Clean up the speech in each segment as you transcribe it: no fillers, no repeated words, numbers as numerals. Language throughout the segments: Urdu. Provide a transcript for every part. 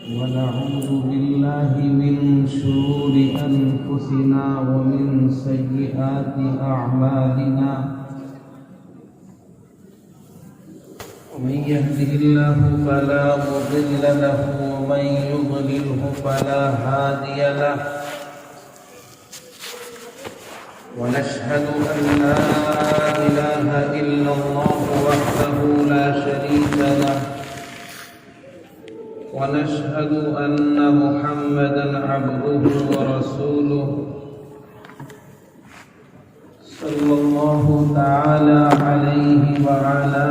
ونعوذ بالله من شرور أنفسنا ومن سيئات أعمالنا ومن يهده الله فلا مضل له ومن يضلله فلا هادي له ونشهد أن لا إله إلا الله وحده لا شريك له ونشهد أن محمدًا عبده ورسوله صلى الله تعالى عليه وعلى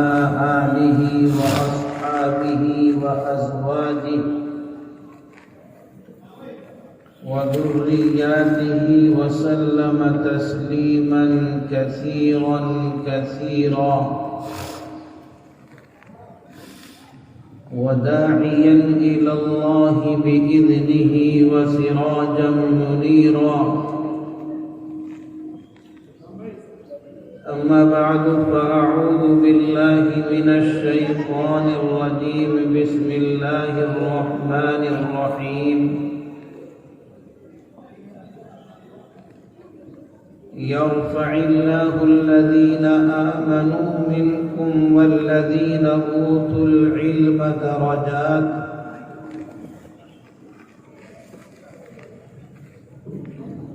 آله وأصحابه وأزواجه وذرياته وسلم تسليمًا كثيرًا كثيرًا وداعيا إلى الله بإذنه وسراجا منيرا أما بعد فأعوذ بالله من الشيطان الرجيم بسم الله الرحمن الرحيم يرفع الله الذين آمنوا منكم والذين أوتوا العلم درجات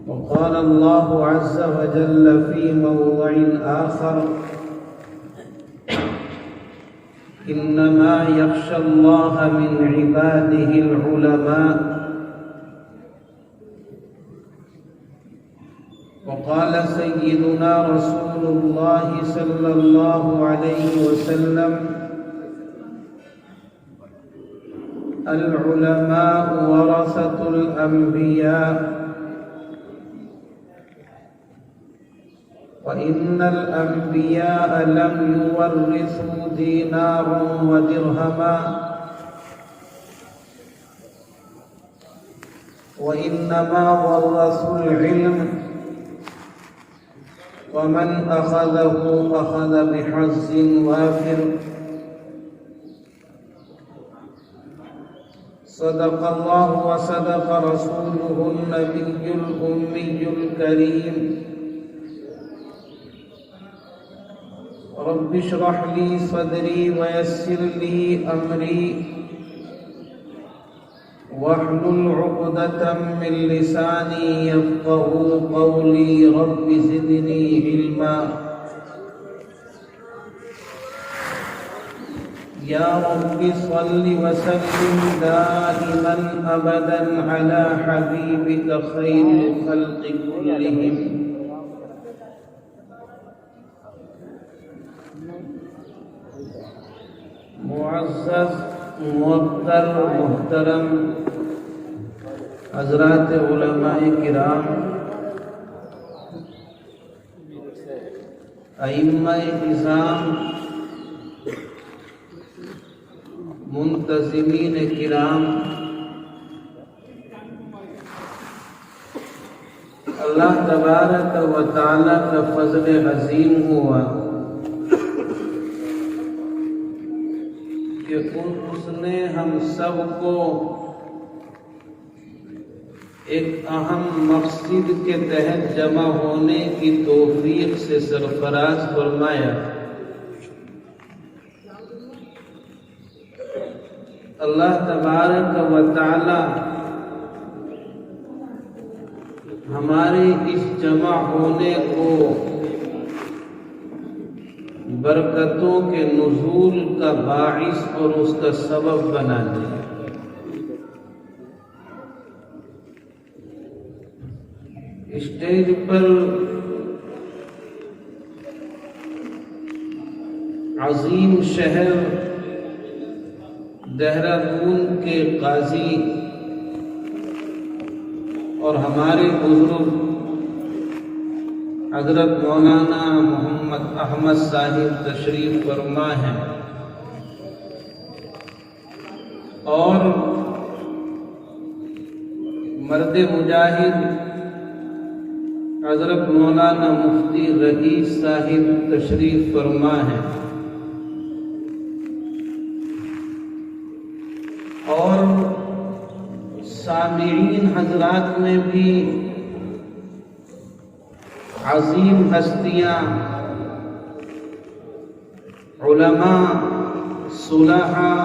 وقال الله عز وجل في موضع آخر إنما يخشى الله من عباده العلماء وقال سيدنا رسول الله صلى الله عليه وسلم العلماء ورثة الأنبياء وإن الأنبياء لم يورثوا دينارا ودرهما وإنما ورثوا العلم ومن أخذه أخذ بحظ وافر صدق الله وصدق رسوله النبي الأمي الكريم رب اشرح لي صدري ويسر لي أمري واحلل عقدة من لساني يفقهوا قولي رب زدني علما يا رب صل وسلم دائما أبدا على حبيبك خير الخلق كلهم معزز معطر محترم حضرات علماء کرام ائمہ نظام منتظمین کرام اللہ تبارک و تعالی کا فضل عظیم ہوا کہ اس نے ہم سب کو ایک اہم مقصد کے تحت جمع ہونے کی توفیق سے سرفراز فرمایا۔ اللہ تبارک و تعالی ہمارے اس جمع ہونے کو برکتوں کے نزول کا باعث اور اس کا سبب بنا دے۔ اسٹیج پر عظیم شہر دہرادون کے قاضی اور ہمارے بزرگ حضرت مولانا محمد احمد صاحب تشریف فرما ہیں اور مرد مجاہد حضرت مولانا مفتی رئیس صاحب تشریف فرما ہیں اور سامعین حضرات میں بھی عظیم ہستیاں، علماء، صلحاء،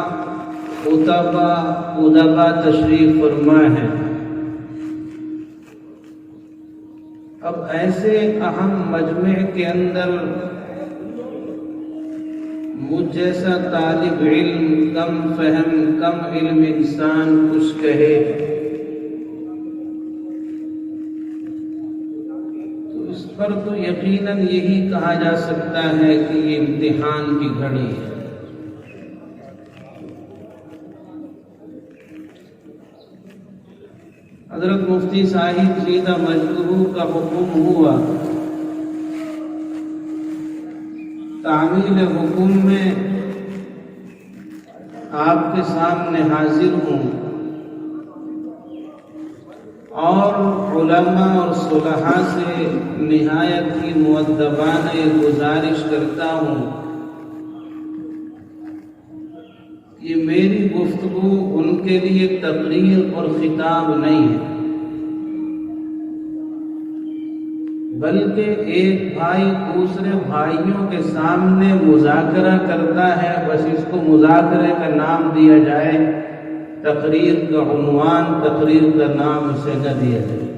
ادبا تشریف فرما ہے۔ اب ایسے اہم مجمع کے اندر مجھ جیسا طالب علم، کم فہم، کم علم انسان کچھ کہے تو اس پر تو یقیناً یہی کہا جا سکتا ہے کہ یہ امتحان کی گھڑی ہے۔ حضرت مفتی صاحب سیدہ مجدہو کا حکم ہوا، تعمیل حکم میں آپ کے سامنے حاضر ہوں اور علماء اور صلحاء سے نہایت ہی مؤدبانہ یہ گزارش کرتا ہوں کہ میری گفتگو ان کے لیے تقریر اور خطاب نہیں ہے، بلکہ ایک بھائی دوسرے بھائیوں کے سامنے مذاکرہ کرتا ہے، بس اس کو مذاکرے کا نام دیا جائے، تقریر کا عنوان، تقریر کا نام اسے نہ دیا جائے،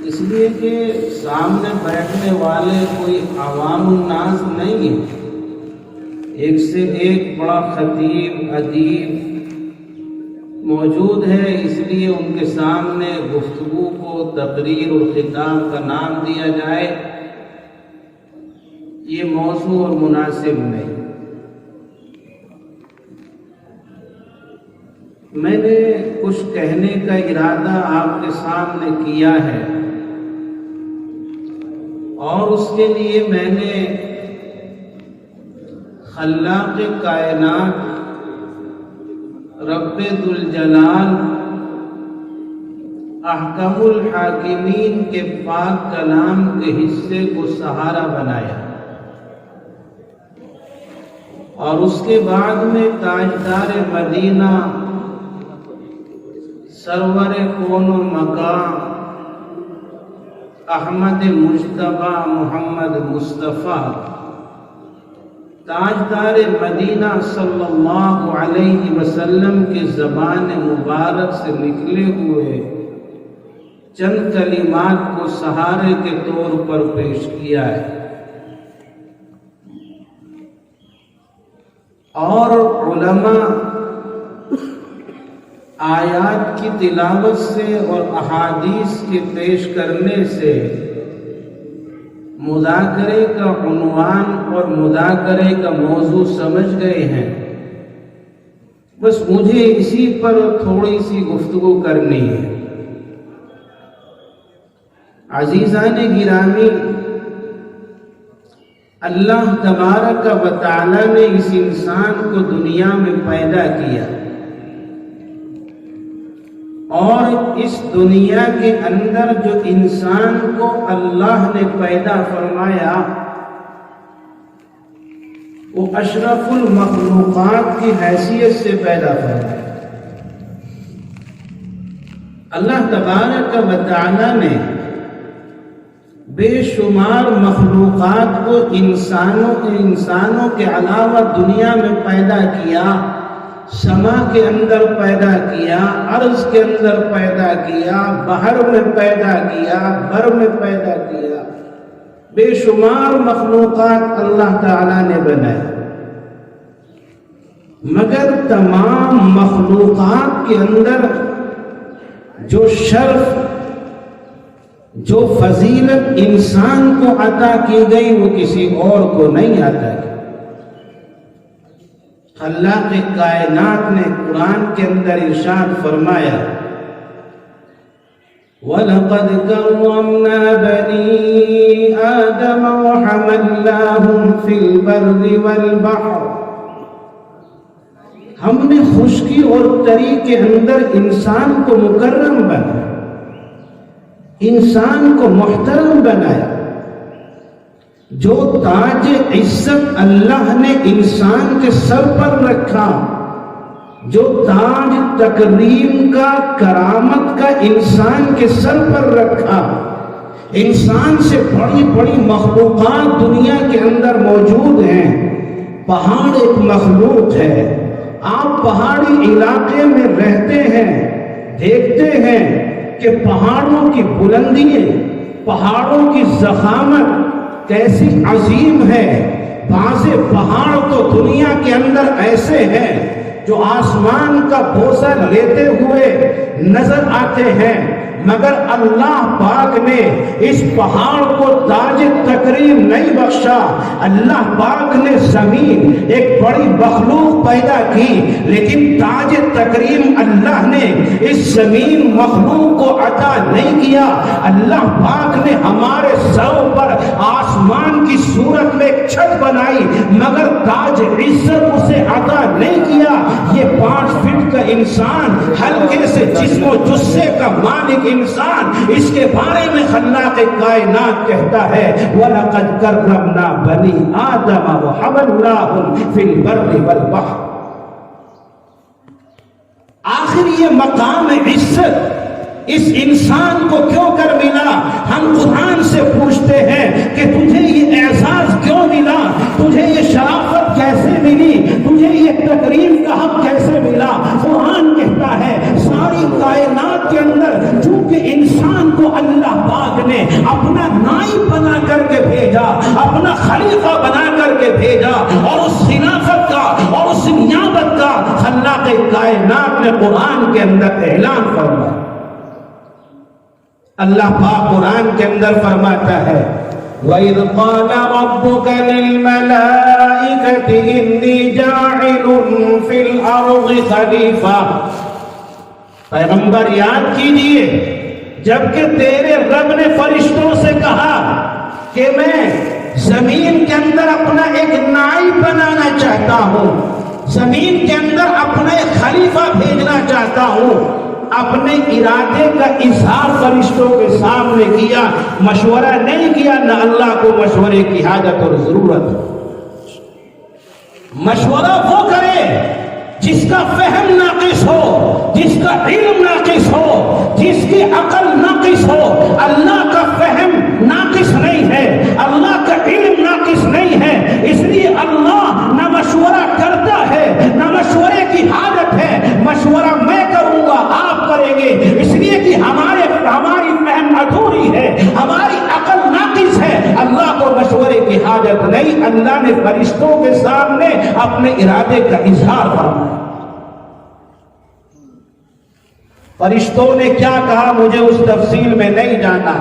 اس لیے کہ سامنے بیٹھنے والے کوئی عوام الناس نہیں ہے، ایک سے ایک بڑا خطیب، ادیب موجود ہے، اس لیے ان کے سامنے گفتگو کو تقریر اور خطاب کا نام دیا جائے، یہ موضوع اور مناسب نہیں۔ میں نے کچھ کہنے کا ارادہ آپ کے سامنے کیا ہے اور اس کے لیے میں نے خلاق کائنات رب ذوالجلال احکم الحاکمین کے پاک کلام کے حصے کو سہارا بنایا اور اس کے بعد میں تاجدار مدینہ، سرور کون و مقام احمد مجتبی محمد مصطفیٰ، تاجدار مدینہ صلی اللہ علیہ وسلم کے زبان مبارک سے نکلے ہوئے چند کلمات کو سہارے کے طور پر پیش کیا ہے، اور علماء آیات کی تلاوت سے اور احادیث کے پیش کرنے سے مذاکرے کا عنوان اور مذاکرے کا موضوع سمجھ گئے ہیں، بس مجھے اسی پر تھوڑی سی گفتگو کرنی ہے۔ عزیزان گرامی، اللہ تبارک و تعالی نے اس انسان کو دنیا میں پیدا کیا اور اس دنیا کے اندر جو انسان کو اللہ نے پیدا فرمایا وہ اشرف المخلوقات کی حیثیت سے پیدا فرمایا۔ اللہ تبارک و تعالی نے بے شمار مخلوقات کو انسانوں کے علاوہ دنیا میں پیدا کیا، سما کے اندر پیدا کیا، عرض کے اندر پیدا کیا، بحر میں پیدا کیا، بر میں پیدا کیا، بے شمار مخلوقات اللہ تعالی نے بنائے، مگر تمام مخلوقات کے اندر جو شرف، جو فضیلت انسان کو عطا کی گئی وہ کسی اور کو نہیں عطا کی۔ خلاق کائنات نے قرآن کے اندر ارشاد فرمایا، وَلَقَدْ كَرَّمْنَا بَنِي آدَمَ وَحَمَلْنَاهُمْ فِي الْبَرِّ وَالْبَحْرِ، ہم نے خشکی اور تری کے اندر انسان کو مکرم بنایا، انسان کو محترم بنایا۔ جو تاج عزت اللہ نے انسان کے سر پر رکھا جو تاج تکریم کا، کرامت کا انسان کے سر پر رکھا. انسان سے بڑی بڑی مخلوقات دنیا کے اندر موجود ہیں. پہاڑ ایک مخلوق ہے. آپ پہاڑی علاقے میں رہتے ہیں، دیکھتے ہیں کہ پہاڑوں کی بلندیاں، پہاڑوں کی ضخامت کیسی عظیم ہے. بعض پہاڑ تو دنیا کے اندر ایسے ہیں جو آسمان کا بوسہ لیتے ہوئے نظر آتے ہیں، مگر اللہ پاک نے اس پہاڑ کو تاج تکریم نہیں بخشا. اللہ پاک نے زمین ایک بڑی مخلوق پیدا کی، لیکن تاج تکریم اللہ نے اس زمین مخلوق کو عطا نہیں کیا. اللہ پاک نے ہمارے سر پر آسمان کی صورت میں ایک چھت بنائی، مگر تاج عزت اسے عطا نہیں کیا. یہ 5 فٹ کا انسان، ہلکے سے جسم و جثے کا مالک انسان، اس کے بارے میں خلاق کائنات کہتا ہے وَلَقَدْ كَرَّمْنَا بَنِي آدَمَ وَحَمَلْنَاهُمْ فِي الْبَرِّ وَالْبَحْرِ. آخر یہ مقام عزت اس انسان کو کیوں کر ملا؟ ہم قرآن سے پوچھتے ہیں کہ تجھے یہ اعزاز کیوں ملا، تجھے یہ شرافت کیسے ملی، تجھے یہ تکریم کا حق کیسے ملا؟ قرآن کہتا ہے ساری کائنات کے اندر چونکہ انسان کو اللہ پاک نے اپنا نائب بنا کر کے بھیجا، اپنا خلیفہ بنا کر کے بھیجا، اور اس خلافت کا اور اس نیابت کا خلاق کائنات نے قرآن کے اندر اعلان فرمایا. اللہ پاک قرآن کے اندر فرماتا ہے وَإِذْ قَالَ رَبُّكَ لِلْمَلَائِكَةِ إِنِّي جَاعِلٌ فِي الْأَرْضِ خَلِيفَةً. پیغمبر یاد کیجئے جبکہ تیرے رب نے فرشتوں سے کہا کہ میں زمین کے اندر اپنا ایک نائب بنانا چاہتا ہوں، زمین کے اندر اپنا ایک خلیفہ بھیجنا چاہتا ہوں. اپنے ارادے کا اظہار فرشتوں کے سامنے کیا، مشورہ نہیں کیا. نہ اللہ کو مشورے کی حاجت اور ضرورت. مشورہ وہ کرے جس کا فہم ناقص ہو، جس کا علم ناقص ہو، جس کی عقل ناقص ہو. اللہ کا فہم ناقص نہیں ہے، اللہ کا علم ناقص نہیں ہے، اس لیے اللہ نہ مشورہ کرتا ہے نہ مشورے کی حاجت ہے. مشورہ میں کروں گا، آپ کریں گے، اس لیے کہ ہماری فہم ادھوری ہے، ہماری عقل ناقص ہے. اللہ کو مشورے کی حاجت نہیں. اللہ نے فرشتوں کے سامنے اپنے ارادے کا اظہار فرمایا. فرشتوں نے کیا کہا مجھے اس تفصیل میں نہیں جانا،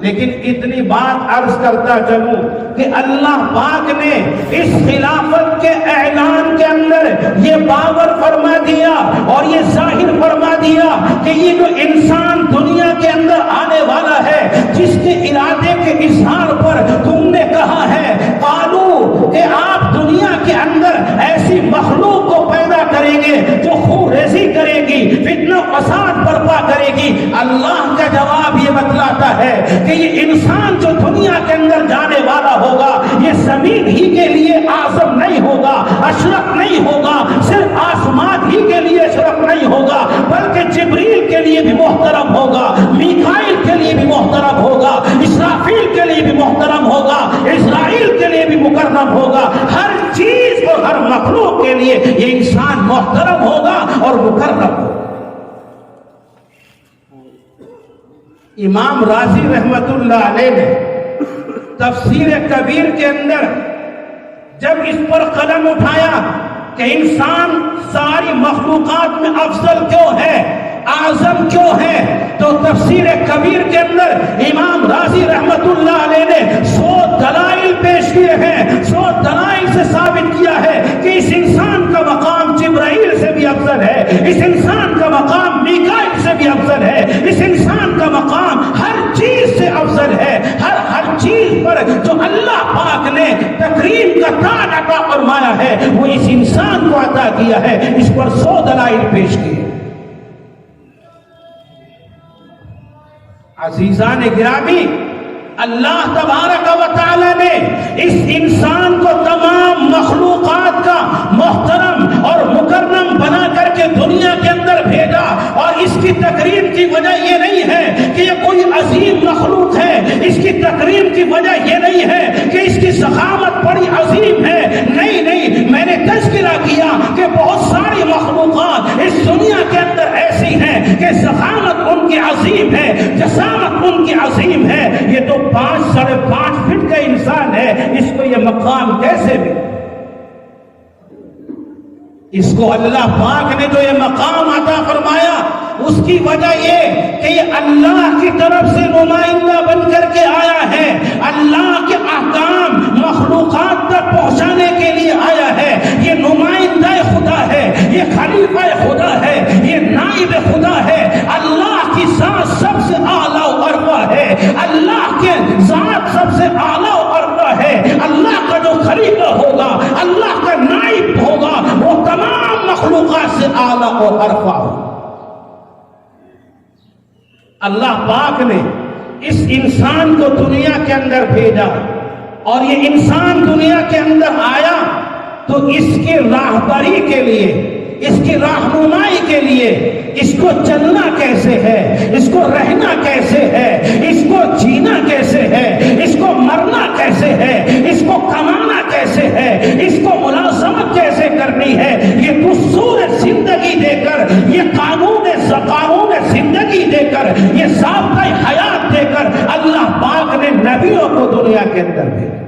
لیکن اتنی بات عرض کرتا چلوں کہ اللہ پاک نے اس خلافت کے اعلان کے اندر یہ باور فرما دیا اور یہ ظاہر فرما دیا کہ یہ جو انسان دنیا کے اندر آنے والا ہے، جس کے ارادے کے اظہار پر تم نے کہا ہے قالو کہ آپ دنیا کے اندر ایسی مخلوق کو پیدا کریں گے جو خون ریزی کرے گی، فتنہ فساد برپا کرے گی. اللہ کا جواب یہ بتلاتا ہے کہ یہ انسان جو دنیا کے اندر جانے والا ہوگا یہ زمین ہی کے لیے اعظم نہیں ہوگا، اشرف نہیں ہوگا، صرف آسمان ہی کے لیے اشرف نہیں ہوگا، بلکہ جبریل کے لیے بھی محترم ہوگا، میکائیل کے لیے بھی محترم ہوگا، اسرافیل کے لیے بھی محترم ہوگا، اسرائیل کے لیے بھی مکرم ہوگا. ہر چیز اور ہر مخلوق کے لیے یہ انسان محترم ہوگا اور مکرم ہوگا. امام رازی رحمت اللہ علیہ نے تفسیر کبیر کے اندر جب اس پر قلم اٹھایا کہ انسان ساری مخلوقات میں افضل کیوں ہے، اعظم کیوں ہے، تو تفسیر کبیر کے اندر امام رازی رحمت اللہ علیہ نے 100 دلائل پیش کیے ہیں. 100 دلائل سے ثابت کیا ہے کہ اس انسان کا مقام جبرائیل سے بھی افضل ہے، اس انسان کا مقام میکائیل سے بھی افضل ہے، اس انسان کا مقام ہر چیز سے افضل ہے. ہر چیز پر جو اللہ پاک نے تکریم کا تاج عطا فرمایا ہے وہ اس انسان کو عطا کیا ہے. اس پر 100 دلائل پیش کیے. عزیزان گرامی، اللہ تبارک و تعالی نے اس انسان کو تمام مخلوقات کا محترم اور مکرم بنا کر تکریم کی وجہ یہ نہیں ہے کہ یہ کوئی عظیم مخلوق ہے، اس کی تکریم کی وجہ یہ نہیں ہے کہ اس کی ضخامت بڑی عظیم ہے، نہیں نہیں، میں نے تذکرہ کیا کہ بہت ساری مخلوقات اس دنیا کے اندر ایسی ہیں کہ ضخامت ان کی عظیم ہے، جسامت ان کی عظیم ہے، یہ تو 5.5 فٹ کا انسان ہے، اس کو یہ مقام کیسے ملا؟ اس کو اللہ پاک نے جو یہ مقام عطا فرمایا اس کی وجہ یہ کہ یہ اللہ کی طرف سے نمائندہ بن کر کے آیا ہے، اللہ کے احکام مخلوقات تک پہنچانے کے لیے آیا ہے، یہ نمائندہ خدا ہے، یہ خلیفہ خدا ہے، یہ نائب خدا ہے، اللہ کی ذات سب سے اعلیٰ و ارفع ہے، اللہ کے ذات سب سے اعلیٰ و ارفع ہے، اللہ کا جو خلیفہ ہوگا، اللہ کا نائب ہوگا، وہ تمام مخلوقات سے اعلیٰ و ارفع ہوگا۔ اللہ پاک نے اس انسان کو دنیا کے اندر بھیجا، اور یہ انسان دنیا کے اندر آیا تو اس کے راہبری کے لیے، اس کی رہنمائی کے لیے، اس کو چلنا کیسے ہے، اس کو رہنا کیسے ہے، اس کو جینا کیسے ہے، اس کو مرنا کیسے ہے، اس کو کمانا کیسے ہے، اس کو ملازمت کیسے کرنی ہے، یہ دستور زندگی دے کر، یہ قانون زندگی دے کر، یہ ضابطۂ حیات دے کر اللہ پاک نے نبیوں کو دنیا کے اندر بھیجا۔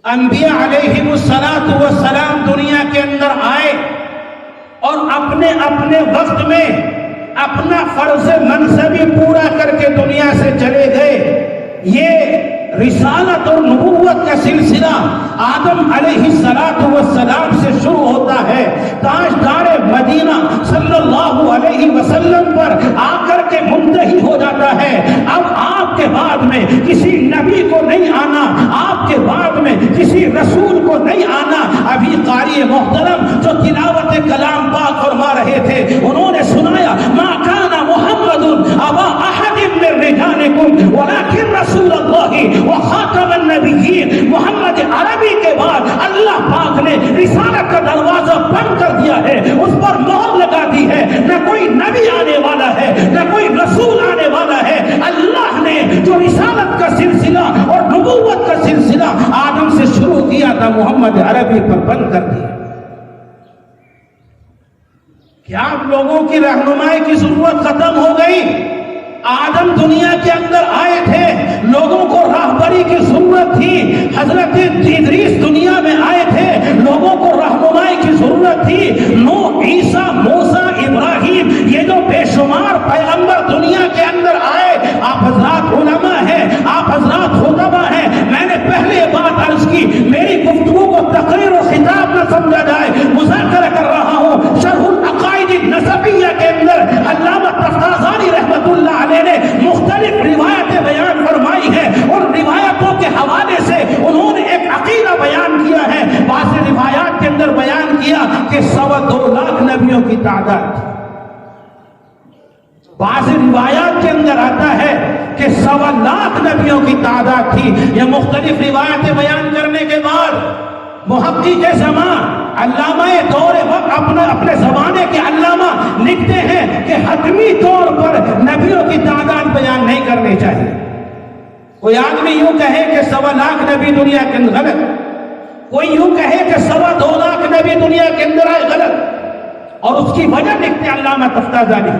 انبیاء علیہم السلام دنیا کے اندر آئے اور اپنے اپنے وقت میں اپنا فرض منصبی پورا کر کے دنیا سے چلے گئے۔ یہ رسالت اور نبوت کا سلسلہ آدم علیہ السلام سے شروع ہوتا ہے، تاجدار مدینہ صلی اللہ علیہ وسلم پر آ کر کے منتہی ہو جاتا ہے۔ اب آپ کے بعد میں کسی نبی کو نہیں آنا، آپ کے بعد میں کسی رسول کو نہیں آنا۔ ابھی قاری محترم جو تلاوت کلام پاک فرما رہے تھے، انہوں نے سنایا ما کان محمد ابا احد من رجالکم ولکن رسول اللہ وخاتم النبیین۔ محمد عربی کے بعد اللہ پاک نے رسالت کا دروازہ بند کر دیا ہے، اس پر مہر لگا دی ہے، نہ کوئی نبی آنے والا ہے، نہ کوئی رسول آنے والا ہے۔ اللہ نے جو رسالت کا سلسلہ اور نبوت کا سلسلہ آدم سے شروع کیا تھا، محمد عربی پر بند کر دیا۔ کیا آپ لوگوں کی رہنمائی کی ضرورت ختم ہو گئی؟ آدم دنیا کے اندر آئے تھے، لوگوں کو راہبری کی ضرورت تھی۔ حضرت ادریس دنیا میں آئے تھے، لوگوں کو رہنمائی کی ضرورت تھی۔ نوح، عیسیٰ، موسیٰ، ابراہیم، یہ جو بے شمار پیغمبر دنیا کے اندر آئے، آپ حضرات علماء ہیں، آپ حضرات خطبہ ہیں۔ میں نے پہلے بات عرض کی، میری گفتگو کو تقریر و خطاب نہ سمجھا جائے، مذاکرہ کر رہا ہوں۔ شرح العقائد النسبیہ کے اندر علامہ تفتازانی رحمۃ اللہ علیہ نے مختلف روایتیں بیان فرمائی ہیں، اور روایتوں کے حوالے سے انہوں نے ایک عقیدہ بیان کیا ہے۔ بعض روایات کے اندر بیان کیا کہ 2.25 لاکھ نبیوں کی تعداد، بعض روایات کے اندر آتا ہے کہ 1.25 لاکھ نبیوں کی تعداد تھی۔ یہ مختلف روایتیں بیان کرنے کے بعد محقق زمان علامہ دور وقت اپنے زمانے کے علامہ لکھتے ہیں کہ حتمی طور پر نبیوں کی تعداد بیان نہیں کرنی چاہیے۔ کوئی آدمی یوں کہے کہ 2.25 لاکھ نبی دنیا کے اندر، غلط۔ کوئی یوں کہے کہ 2.25 لاکھ نبی دنیا کے اندر آئے، غلط۔ اور اس کی وجہ لکھتے علامہ تفتازانی،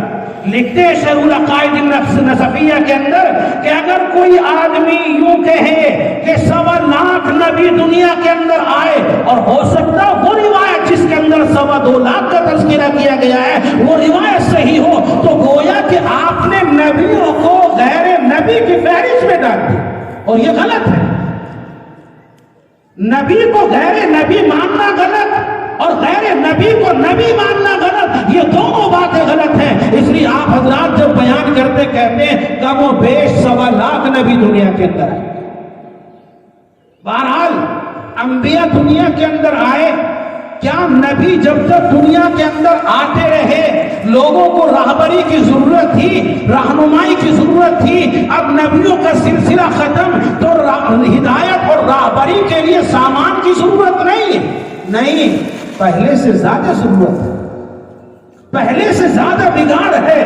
لکھتے شرح العقائد النسبیہ کے اندر کہ اگر کوئی آدمی یوں کہے کہ 2.25 لاکھ نبی دنیا کے اندر آئے، اور ہو سکتا وہ روایت جس کے اندر 2.25 لاکھ کا تذکرہ کیا گیا ہے وہ روایت صحیح ہو، تو گویا کہ آپ نے نبیوں کو غیر نبی کی فہرست میں ڈال دی، اور یہ غلط ہے۔ نبی کو غیر نبی ماننا غلط، اور غیر نبی کو نبی ماننا غلط، یہ دونوں باتیں غلط ہیں۔ اس لیے آپ حضرات جب بیان کرتے کہتے ہیں کم و بیش 2.25 لاکھ نبی دنیا کے اندر ہے۔ بہرحال انبیاء دنیا کے اندر آئے، کیا نبی جب تک دنیا کے اندر آتے رہے لوگوں کو راہبری کی ضرورت تھی، رہنمائی کی ضرورت تھی؟ اب نبیوں کا سلسلہ ختم تو ہدایت اور راہبری کے لیے سامان کی ضرورت نہیں، پہلے سے زیادہ ضرورت ہے۔ پہلے سے زیادہ بگاڑ ہے.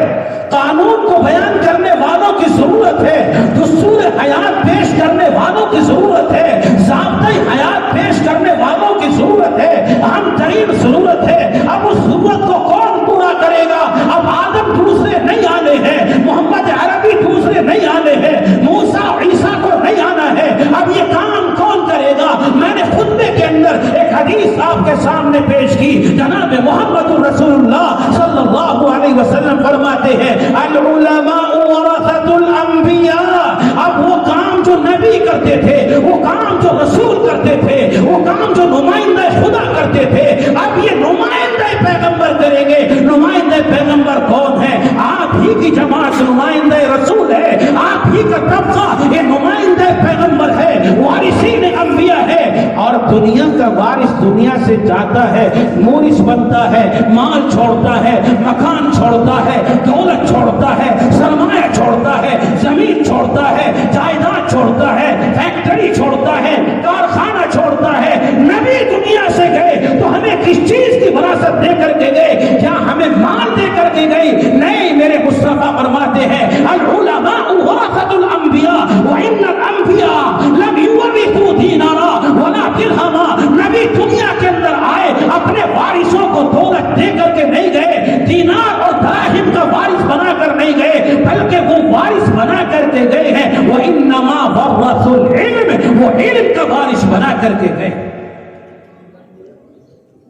قانون کو بیان کرنے والوں کی ضرورت ہے, دستور حیات پیش کرنے والوں کی ضرورت ہے, ضابطۂ حیات پیش کرنے والوں کی ضرورت ہے, اہم ترین ضرورت ہے. اب اس ضرورت کو کون پورا کرے گا؟ اب آدم دوسرے نہیں آنے ہیں, محمد عربی دوسرے نہیں آنے ہیں, موسیٰ عیسیٰ کو نہیں آنا ہے. اب یہ کام کون کرے گا؟ میں نے خطبے کے اندر ایک حدیث آپ کے سامنے پیش کی. جناب محمد رسول اللہ صلی اللہ علیہ وسلم فرماتے ہیں العلماء ورثۃ الانبیاء. اب وہ کام جو نبی کرتے تھے, وہ کام جو رسول کرتے تھے, وہ کام جو نمائندہ خدا کرتے تھے, اب یہ نمائندہ پیغمبر کریں گے. نمائندہ پیغمبر کون ہے؟ آپ ہی کی جماعت نمائندہ رسول ہے, آپ ہی کا طبقہ یہ نمائندہ پیغمبر ہے, وارثین انبیاء ہے. اور دنیا کا وارث دنیا سے جاتا ہے, مورث بنتا ہے, مال چھوڑتا ہے, مکان چھوڑتا ہے, دولت چھوڑتا ہے, سرمایہ چھوڑتا ہے, زمین چھوڑتا ہے, جائیداد چھوڑتا ہے, فیکٹری چھوڑتا ہے, کارخانہ چھوڑتا ہے. نبی دنیا سے گئے تو ہمیں کس چیز کی وراثت دے کر کے گئے؟ کیا ہمیں مال دے کر کے گئے؟ نہیں. میرے مصطفیٰ فرماتے ہیں العلماء ورثۃ الانبیاء وان الانبیاء لم یورثوا دینارا ولا درہما. نبی دنیا کے اندر آئے, اپنے وارثوں کو دولت دے کر کے نہیں گئے, دینار اور دراہم کا وارث بنا کر نہیں گئے, بلکہ وہ وارث بنا کر کے گئے ہیں وانما ورثوا العلم, وہ علم کا وارث بنا کر کے گئے.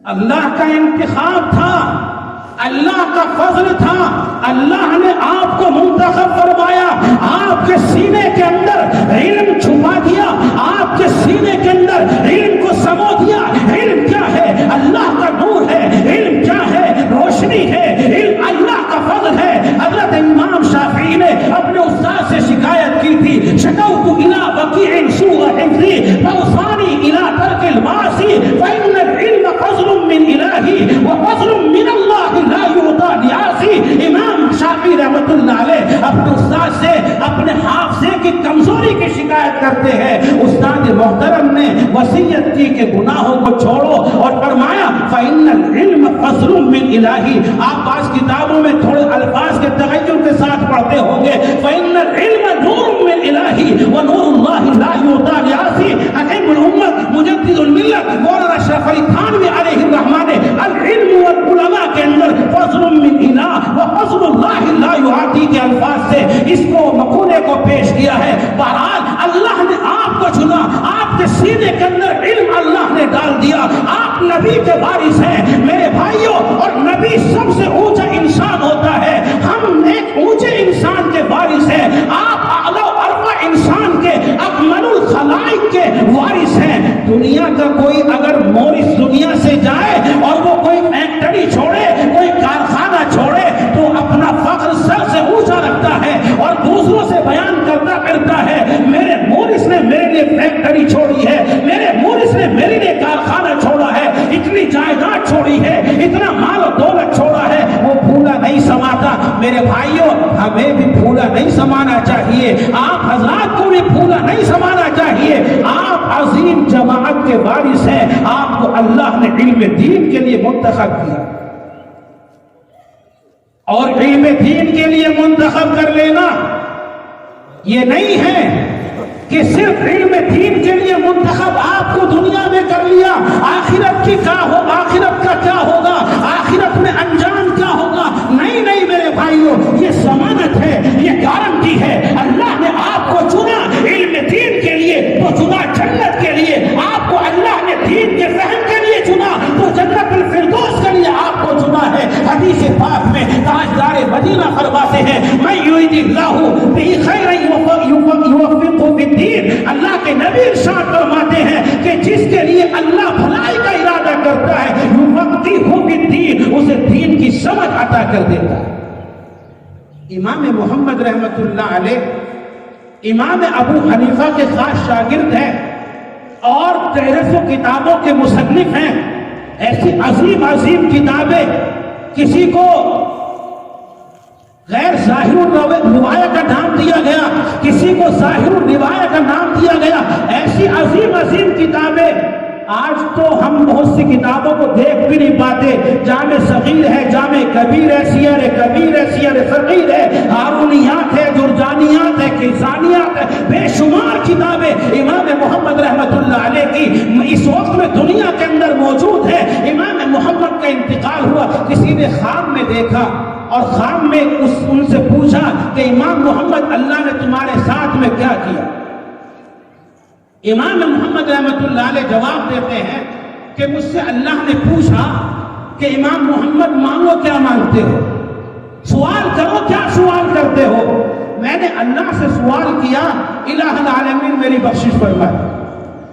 اللہ کا انتخاب تھا, اللہ کا فضل تھا. اللہ نے آپ کو منتخب فرمایا, آپ کے سینے کے اندر علم چھپا دیا, آپ کے سینے کے اندر علم کو سمو دیا. علم کیا ہے؟ اللہ کا نور ہے. علم کیا ہے؟ روشنی ہے. علم اللہ کا فضل ہے. حضرت امام شافعی نے اپنے استاد سے شکایت کی تھی, شکوت الی بقیع سوء حفظی فاوصانی الی ترک المعاصی فإن العلم فضل من الہی وفضل من اللہ لا یعطی لعاصی. امام شافعی رحمۃ اللہ علیہ اپنے استاد سے اپنے حافظے کی کمزوری کی شکایت کرتے ہیں. استاد محترم نے وصیت کی کہ گناہوں کو چھوڑو, اور فرمایا فإن العلم فضل من الہی. آپ بعض کتابوں میں تھوڑے الفاظ کے تغیر کے ساتھ پڑھتے ہوں گے فإن العلم نور من الہی ونور اللہ لا یعطی لعاصی. حکیم الامت مجدد الملت مولانا اشرف علی تھانوی علیہ الرحمٰن العلم والعلماء کے اندر فضل من الہ وفضل اللہ لا یعطی کے الفاظ سے اس کو مقولے کو پیش کیا ہے. بہرحال اللہ نے آپ کو چنا, آپ کے سینے کے اندر علم اللہ نے ڈال دیا, آپ نبی کے وارث ہیں. میرے بھائیوں, اور نبی سب سے اونچا انسان ہوتا ہے, ہم ایک اونچے انسان کے وارث ہیں. آپ اعلی و ارفع انسان کے, اکمل الخلائق کے وارث ہیں. دنیا کا کوئی اگر مورث دنیا سے جائے اور وہ کوئی فیکٹری چھوڑے, کوئی کارخانہ چھوڑے, تو اپنا فخر سر سے اونچا رکھتا ہے اور دوسروں سے بیان کرتا کرتا ہے میرے مورث نے میرے لیے فیکٹری چھوڑی ہے, میرے مورث نے میرے لیے کارخانہ چھوڑا ہے, اتنی جائیداد چھوڑی ہے, اتنا مال و دولت چھوڑا ہے. وہ پھولا نہیں سماتا. میرے بھائیوں, ہمیں بھی پھولا نہیں سمانا چاہیے, آپ حضرات کو بھی پھولا نہیں سمانا چاہیے. آپ عظیم جماعت کے وارث ہیں, آپ کو اللہ نے علم دین کے لیے منتخب کیا, اور علم دین کے لیے منتخب کر لینا یہ نہیں ہے کہ صرف علم دین کے لیے منتخب آپ کو دنیا میں کر لیا, آخرت کی کیا ہو, آخرت کا کیا ہوگا, آخرت میں انجام کیا ہوگا. نہیں نہیں میرے بھائیوں, یہ ضمانت ہے, یہ گارنٹی ہے. اللہ نے آپ کو چنا علم دین کے لیے تو چنا جنت کے لیے, آپ کو اللہ نے دین کے فہم کے لیے چنا تو جنت الفردوس کے لیے آپ کو چنا ہے. حدیث پاک میں تاجدار مدینہ فرماتے ہیں من یرید اللہ بہ خیرا یوفقہ فی الدین. اللہ کے نبی ارشاد فرماتے ہیں کہ جس کے لیے اللہ بھلائی کا ارادہ کرتا ہے یوفقہ فی الدین, اسے دین کی سمجھ عطا کر دیتا ہے. امام محمد رحمۃ اللہ علیہ امام ابو حنیفہ کے خاص شاگرد ہیں اور 1300 کتابوں کے مصنف ہیں. ایسی عظیم عظیم کتابیں, کسی کو غیر ظاہر الروایہ کا نام دیا گیا, کسی کو ظاہر الروایہ کا نام دیا گیا. ایسی عظیم عظیم کتابیں آج تو ہم بہت سی کتابوں کو دیکھ بھی نہیں پاتے. جامع صغیر ہے, جامع کبیر ہے, سیر کبیر ہے, سیر صغیر ہے, ہارونیات ہے, جرجانیات ہے, کسانیات ہے, بے شمار کتابیں امام محمد رحمت اللہ علیہ کی اس وقت میں دنیا کے اندر موجود ہے. امام محمد کا انتقال ہوا, کسی نے خواب میں دیکھا اور خواب میں ان سے پوچھا کہ امام محمد اللہ نے تمہارے ساتھ میں کیا کیا. امام محمد رحمت اللہ علیہ جواب دیتے ہیں کہ مجھ سے اللہ نے پوچھا کہ امام محمد مانگو کیا مانگتے ہو, سوال کرو کیا سوال کرتے ہو. میں نے اللہ سے سوال کیا الہ العالمین میری بخشش فرمائے.